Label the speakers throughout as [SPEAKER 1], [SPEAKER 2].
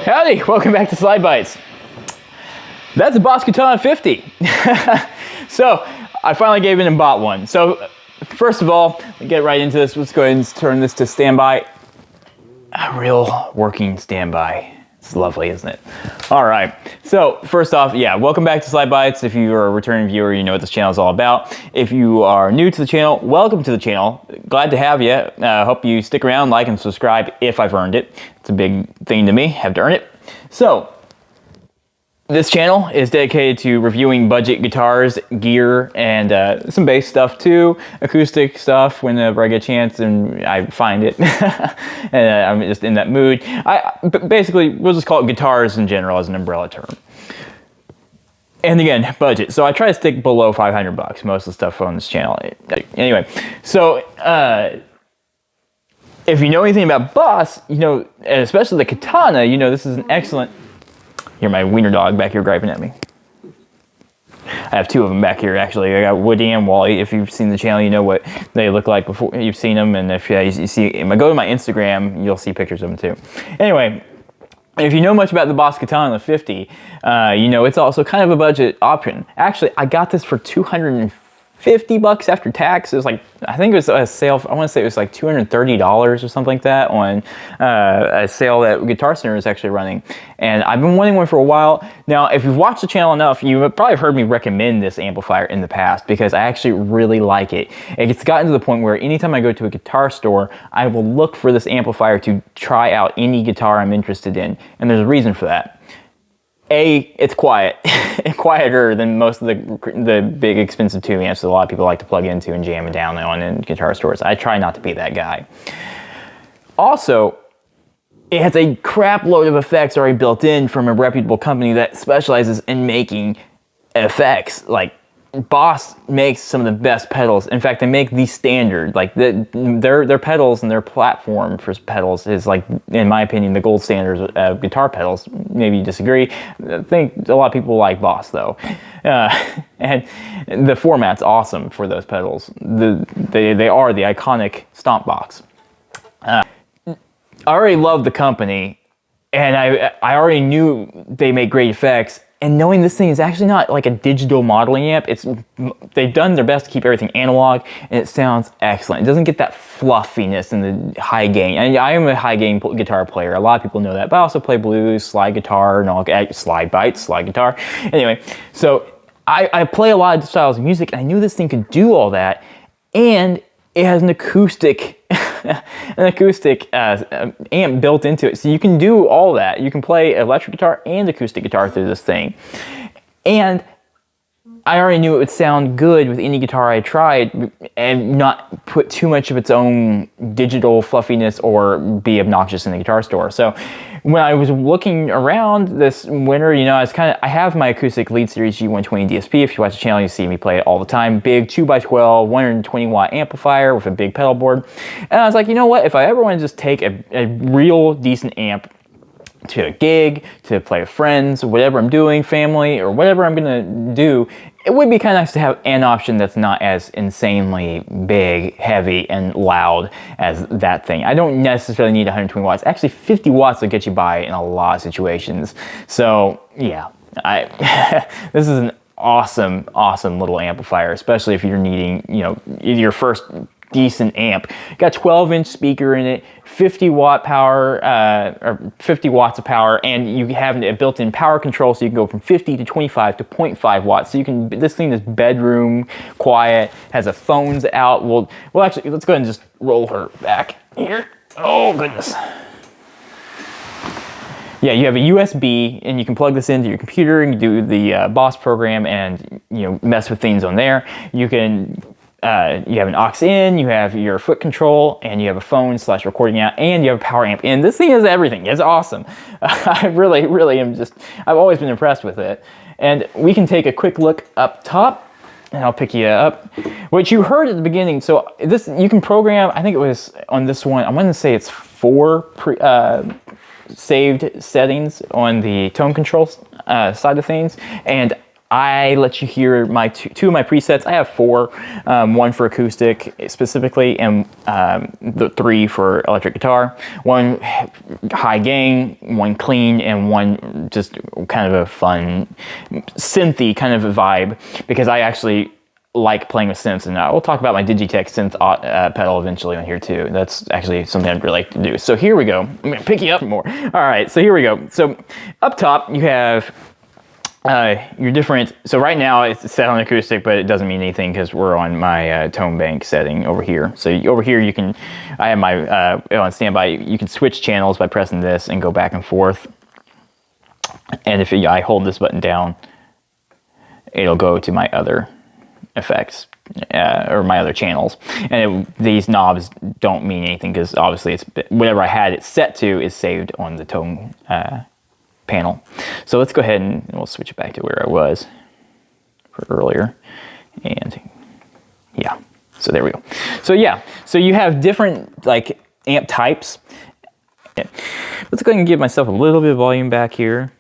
[SPEAKER 1] Howdy, welcome back to SlydeBytes. That's a Boss Katana 50. So, I finally gave in and bought one. So, first of all, let's get right into this. Let's go ahead and turn this to standby. A real working standby. It's lovely, isn't it? All right, so first off, yeah, welcome back to SlydeBytes. If you are a returning viewer, you know what this channel is all about. If you are new to the channel, welcome to the channel. Glad to have you. Hope you stick around, like, and subscribe if I've earned it. It's a big thing to me, have to earn it. So, this channel is dedicated to reviewing budget guitars, gear, and some bass stuff too, acoustic stuff whenever I get a chance and I find it, and I'm just in that mood. But basically, we'll just call it guitars in general as an umbrella term. And again, budget. So I try to stick below 500 bucks, most of the stuff on this channel. Anyway, so if you know anything about Boss, you know, and especially the Katana, you know this is an excellent. Hear my wiener dog back here griping at me. I have two of them back here, actually. I got Woody and Wally. If you've seen the channel, you know what they look like before you've seen them. And if you see, if I go to my Instagram, you'll see pictures of them too. Anyway, if you know much about the Boss Katana 50, you know it's also kind of a budget option. Actually, I got this for $250 after tax. It was like, I think it was a sale, I want to say it was like $230 or something like that on a sale that Guitar Center is actually running. And I've been wanting one for a while. Now, if you've watched the channel enough, you have probably heard me recommend this amplifier in the past because I actually really like it. It's gotten to the point where anytime I go to a guitar store, I will look for this amplifier to try out any guitar I'm interested in. And there's a reason for that. A, it's quiet, quieter than most of the big expensive tube amps that a lot of people like to plug into and jam it down on in guitar stores. I try not to be that guy. Also, it has a crap load of effects already built in from a reputable company that specializes in making effects. Like Boss makes some of the best pedals. In fact, they make the standard. Like their pedals and their platform for pedals is like, in my opinion, the gold standard of guitar pedals. Maybe you disagree. I think a lot of people like Boss though. And the format's awesome for those pedals. They are the iconic stomp box. I already love the company, and I already knew they make great effects. And knowing this thing is actually not like a digital modeling amp, they've done their best to keep everything analog, and it sounds excellent. It doesn't get that fluffiness and the high gain. And I am a high gain guitar player. A lot of people know that, but I also play blues, slide guitar, and all SlydeBytes, slide guitar. Anyway, so I play a lot of styles of music, and I knew this thing could do all that, and it has an acoustic amp built into it. So you can do all that. You can play electric guitar and acoustic guitar through this thing. And I already knew it would sound good with any guitar I tried and not put too much of its own digital fluffiness or be obnoxious in the guitar store. So when I was looking around this winter, you know, I have my acoustic lead series G120 DSP. If you watch the channel, you see me play it all the time. Big 2x12, 120 watt amplifier with a big pedal board. And I was like, you know what? If I ever want to just take a real decent amp to a gig, to play with friends, whatever I'm doing, family, or whatever I'm gonna do, it would be kind of nice to have an option that's not as insanely big, heavy, and loud as that thing. I don't necessarily need 120 watts. Actually, 50 watts will get you by in a lot of situations. So, yeah, this is an awesome, awesome little amplifier, especially if you're needing, you know, your first decent amp. Got 12-inch speaker in it, 50 watt power, or 50 watts of power, and you have a built-in power control, so you can go from 50 to 25 to 0.5 watts. So you can, this thing is bedroom quiet, has a phones out. Well, actually, let's go ahead and just roll her back here. Oh goodness. Yeah, you have a USB, and you can plug this into your computer and do the Boss program, and you know, mess with things on there. You can. You have an aux in, you have your foot control, and you have a phone / recording out, and you have a power amp. And this thing has everything. It's awesome. I really am I've always been impressed with it. And we can take a quick look up top, and I'll pick you up. What you heard at the beginning, so this, you can program, I think it was on this one, I want to say it's 4 saved settings on the tone control side of things. And I let you hear my two of my presets. I have 4, one for acoustic specifically, and the 3 for electric guitar. 1 high gain, 1 clean, and 1 just kind of a fun synthy kind of a vibe, because I actually like playing with synths, and we'll talk about my Digitech synth pedal eventually on here too. That's actually something I'd really like to do. So here we go. I'm gonna pick you up more. All right, so here we go. So up top you have your different, so right now it's set on acoustic, but it doesn't mean anything because we're on my tone bank setting over here. So over here you can, I have my on standby, you can switch channels by pressing this and go back and forth. And if I hold this button down, it'll go to my other effects or my other channels. And these knobs don't mean anything because obviously it's whatever I had it set to is saved on the tone panel. So let's go ahead and we'll switch it back to where I was for earlier. And yeah, so there we go. So yeah, so you have different like amp types. Let's go ahead and give myself a little bit of volume back here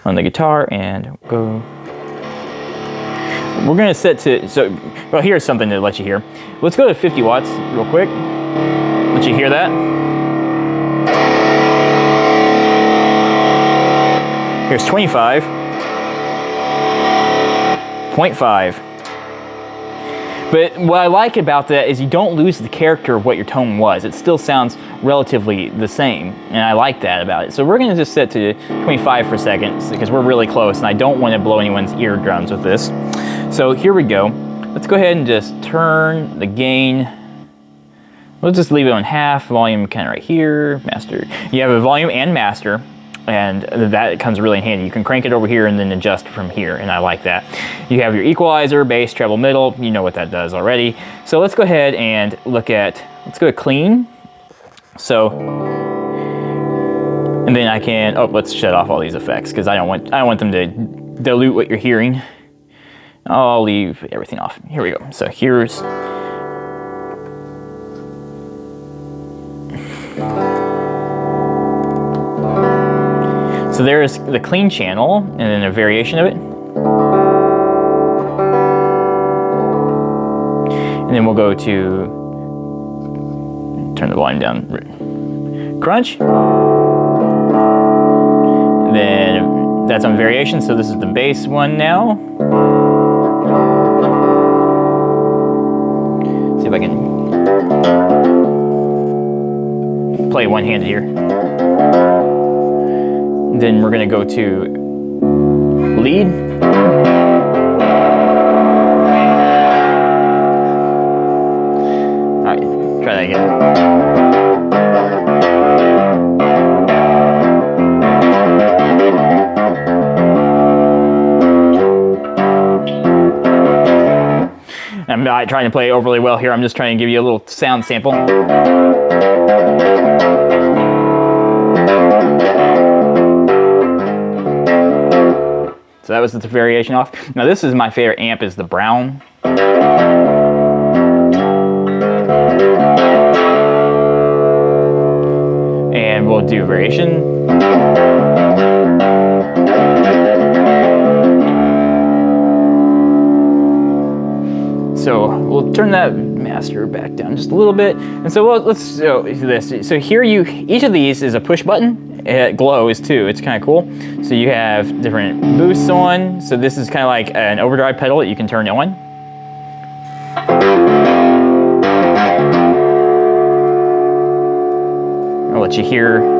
[SPEAKER 1] on the guitar and go. We're gonna set to, so, well, here's something to let you hear. Let's go to 50 watts real quick. Let you hear that. Here's 25.5. But what I like about that is you don't lose the character of what your tone was. It still sounds relatively the same, and I like that about it. So we're gonna just set to 25 for a second because we're really close and I don't want to blow anyone's eardrums with this. So here we go. Let's go ahead and just turn the gain. We'll just leave it on half, volume kind of right here, master. You have a volume and master, and that comes really in handy. You can crank it over here and then adjust from here, and I like that. You have your equalizer, bass, treble, middle. You know what that does already. So let's go ahead and look at, let's go to clean. So, and then I can, oh, let's shut off all these effects because I don't want them to dilute what you're hearing. I'll leave everything off. Here we go. So here's, so there's the clean channel and then a variation of it. And then we'll go to, turn the volume down, crunch. And then that's on variation, so this is the bass one now. See if I can play one-handed here. Then we're gonna go to lead. All right, try that again. I'm not trying to play overly well here. I'm just trying to give you a little sound sample. So that was the variation off. Now this is my favorite amp, is the brown. And we'll do variation. So we'll turn that master back down just a little bit. And so let's do this. So here each of these is a push button. Glow is too, it's kind of cool. So you have different boosts on. So this is kind of like an overdrive pedal that you can turn on. I'll let you hear.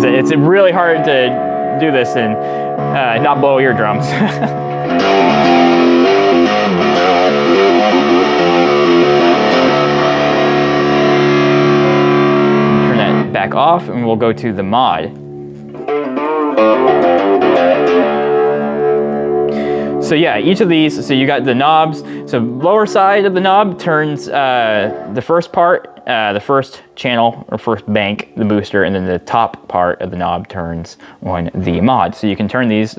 [SPEAKER 1] It's really hard to do this and not blow eardrums. Turn that back off and we'll go to the mod. So yeah, each of these, so you got the knobs. So lower side of the knob turns the first part, the first channel or first bank, the booster, and then the top part of the knob turns on the mod. So you can turn these,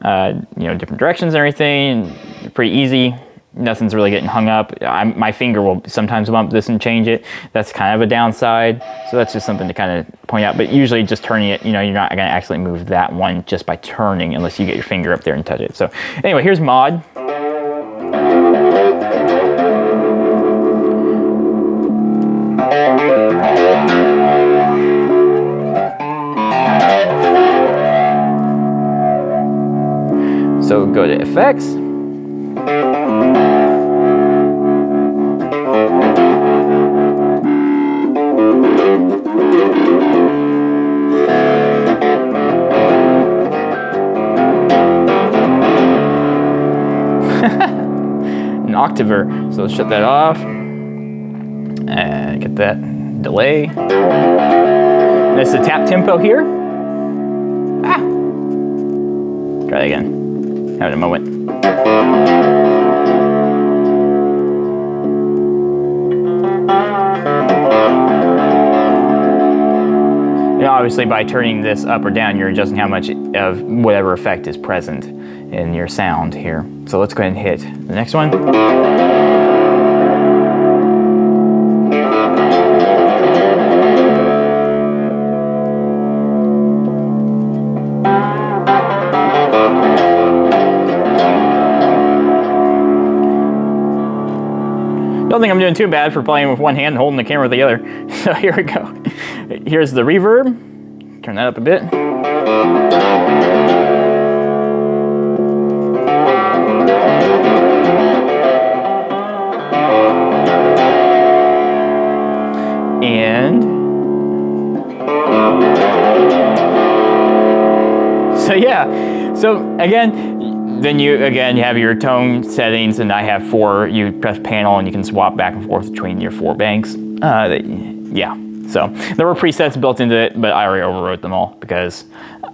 [SPEAKER 1] different directions and everything, pretty easy. Nothing's really getting hung up. My finger will sometimes bump this and change it. That's kind of a downside. So that's just something to kind of point out. But usually just turning it, you know, you're not going to actually move that one just by turning unless you get your finger up there and touch it. So anyway, here's mod. So go to effects. An octaver. So let's shut that off. And get that delay. This is a tap tempo here. Ah. Try that again. Having a moment. You know, obviously by turning this up or down, you're adjusting how much of whatever effect is present in your sound here. So let's go ahead and hit the next one. Don't think I'm doing too bad for playing with one hand and holding the camera with the other. So here we go. Here's the reverb. Turn that up a bit. And so yeah. So again, then you have your tone settings, and I have 4. You press panel and you can swap back and forth between your 4 banks. Yeah, so there were presets built into it, but I already overwrote them all because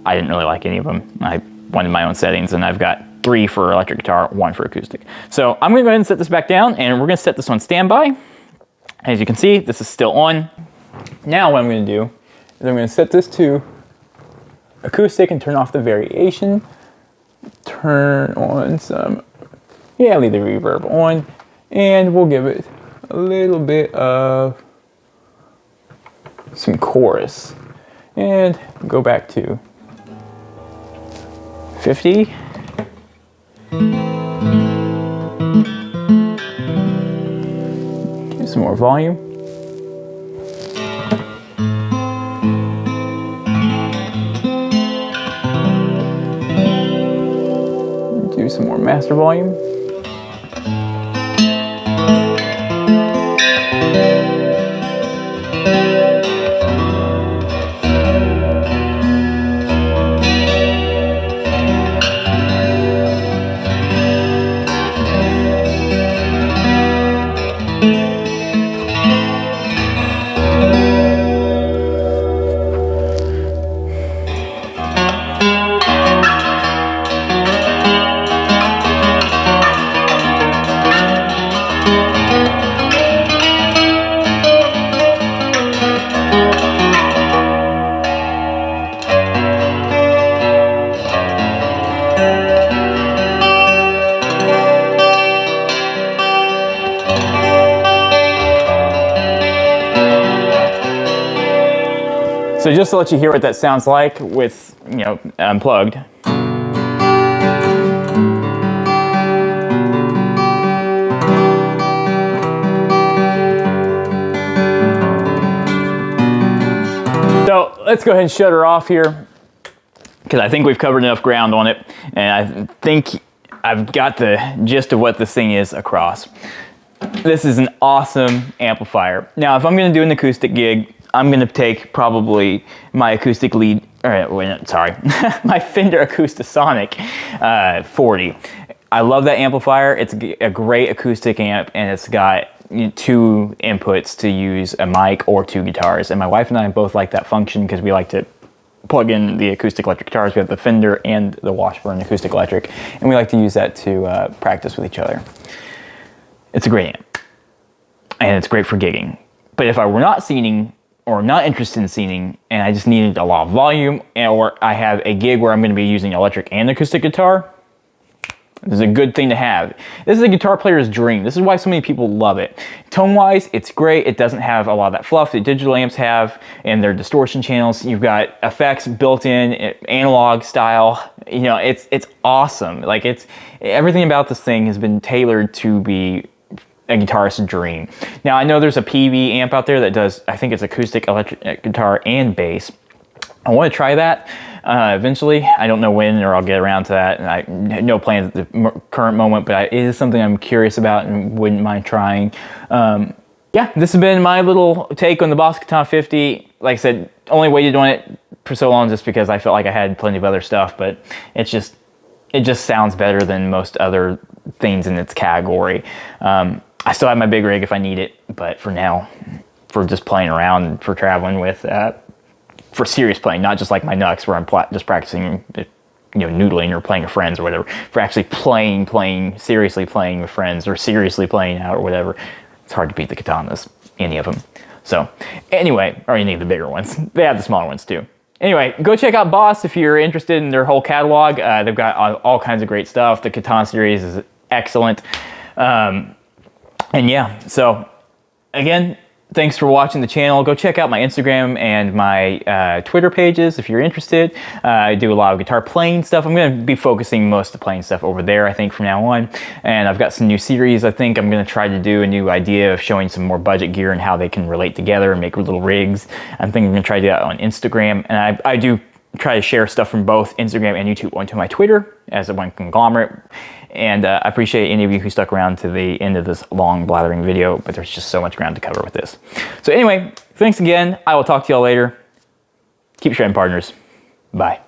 [SPEAKER 1] I didn't really like any of them. I wanted my own settings, and I've got 3 for electric guitar, 1 for acoustic. So I'm gonna go ahead and set this back down, and we're gonna set this on standby. As you can see, this is still on. Now what I'm gonna do is I'm gonna set this to acoustic and turn off the variation. Turn on some, yeah, leave the reverb on, and we'll give it a little bit of some chorus, and go back to 50. Give some more volume. Do some more master volume. So just to let you hear what that sounds like with, you know, unplugged. So let's go ahead and shut her off here, because I think we've covered enough ground on it, and I think I've got the gist of what this thing is across. This is an awesome amplifier. Now, if I'm going to do an acoustic gig, I'm going to take probably my acoustic lead, my Fender Acoustasonic 40. I love that amplifier. It's a great acoustic amp, and it's got 2 inputs to use a mic or 2 guitars. And my wife and I both like that function because we like to plug in the acoustic electric guitars. We have the Fender and the Washburn acoustic electric, and we like to use that to practice with each other. It's a great amp, and it's great for gigging. But if I were not scening, or not interested in scening, and I just needed a lot of volume, or I have a gig where I'm going to be using electric and acoustic guitar, This is a good thing to have. This is a guitar player's dream. This is why so many people love it. Tone-wise, it's great. It doesn't have a lot of that fluff that digital amps have and their distortion channels. You've got effects built in, analog style. You know, it's awesome. Like, it's everything about this thing has been tailored to be a guitarist's dream. Now, I know there's a PV amp out there that does, I think it's acoustic, electric guitar, and bass. I want to try that eventually. I don't know when, or I'll get around to that. And I no plans at the current moment, but it is something I'm curious about and wouldn't mind trying. Yeah, this has been my little take on the Boss Katana 50. Like I said, only waited on it for so long just because I felt like I had plenty of other stuff, but it just sounds better than most other things in its category. I still have my big rig if I need it, but for now, for just playing around, for traveling with, for serious playing, not just like my Nux where I'm just practicing, you know, noodling or playing with friends or whatever. For actually playing, seriously playing with friends or seriously playing out or whatever, it's hard to beat the Katanas, any of them. So anyway, or any of the bigger ones. They have the smaller ones too. Anyway, go check out Boss if you're interested in their whole catalog. They've got all kinds of great stuff. The Katana series is excellent. And yeah, so again, thanks for watching the channel. Go check out my Instagram and my Twitter pages if you're interested. I do a lot of guitar playing stuff. I'm going to be focusing most of the playing stuff over there, I think, from now on. And I've got some new series. I think I'm going to try to do a new idea of showing some more budget gear and how they can relate together and make little rigs. I'm thinking I'm going to try to do that on Instagram. And I do try to share stuff from both Instagram and YouTube onto my Twitter as a one conglomerate. And I appreciate any of you who stuck around to the end of this long blathering video, but there's just so much ground to cover with this. So anyway, thanks again. I will talk to y'all later. Keep shredding, partners. Bye.